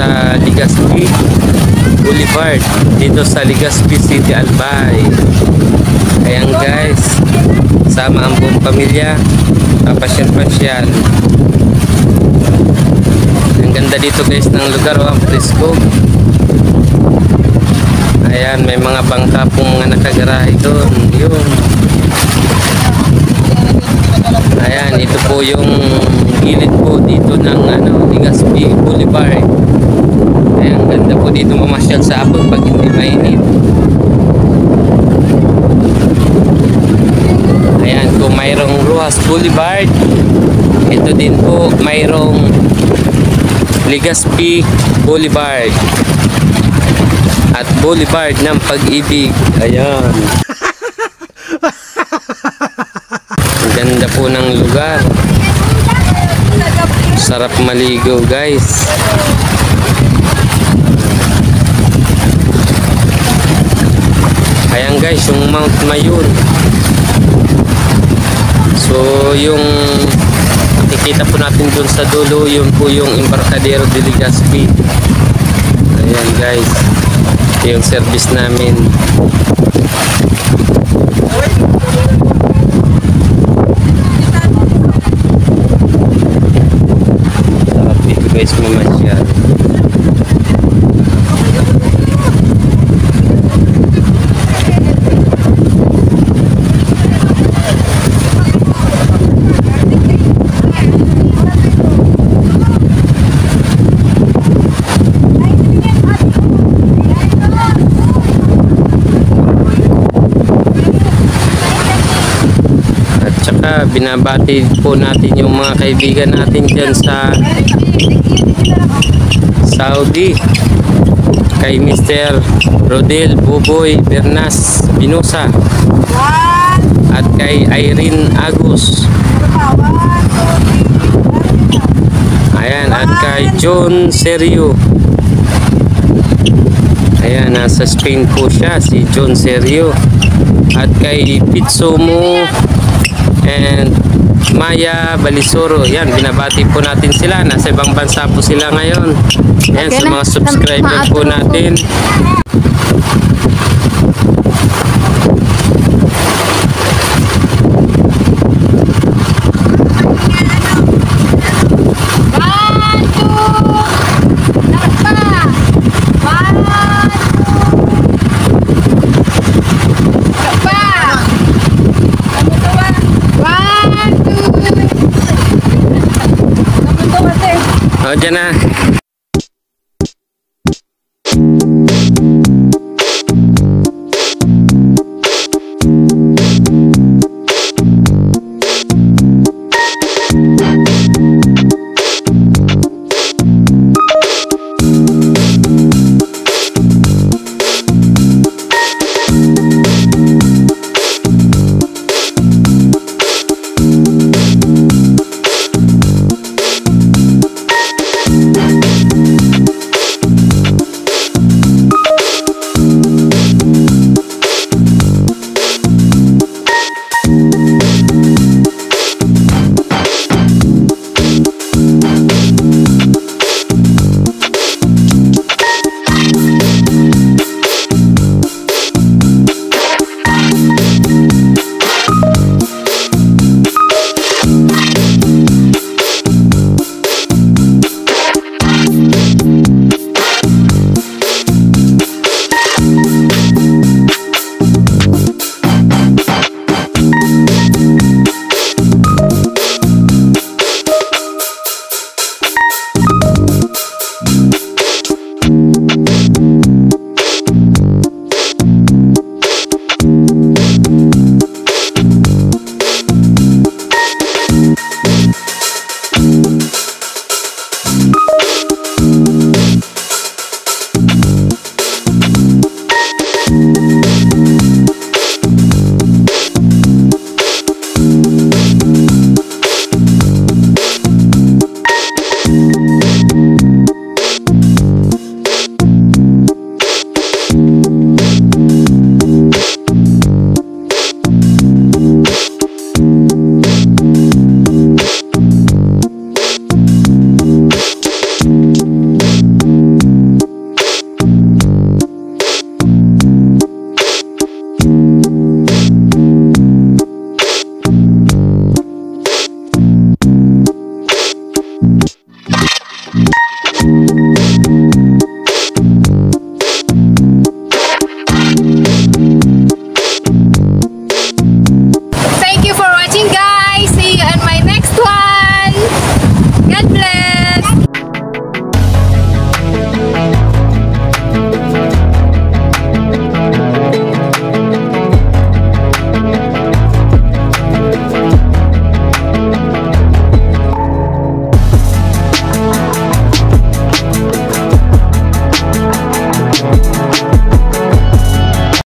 sa Legazpi Boulevard dito sa Legazpi City, Albay. Ayan guys, sama ang buong pamilya, papasyal-pasyal. Ang ganda dito guys ng lugar, ang presko. Ayan, may mga bangka pong mga nakagarahe doon. Yun. Ayan, ito po yung gilid po dito ng Legazpi Boulevard. Ayan, ganda po dito mamasyal sa hapon pag hindi mainit. Ayan, kung mayroong Rojas Boulevard, ito din po mayroong Legazpi Boulevard at Boulevard ng Pag-ibig. Ayan. Ang ganda po ng lugar. Sarap maligo guys. Ayan guys, yung Mount Mayon. So yung makikita po natin dun sa dulo, yun po yung Embarcadero de Legazpi. Ayan guys, ito yung service namin. Sarap dito guys mamasyal. Binabati po natin yung mga kaibigan natin dyan sa Saudi, kay Mr. Rodel Buboy Bernas Binosa at kay Irene Agus. Ayan, at kay John Serio. Ayan, nasa Spain po siya, si John Serio. At kay Pitsumo and Maya Balisoro. Yan, binabati po natin sila. Nasa ibang bansa po sila ngayon. Yan, sa mga subscriber po natin. O, dyan na.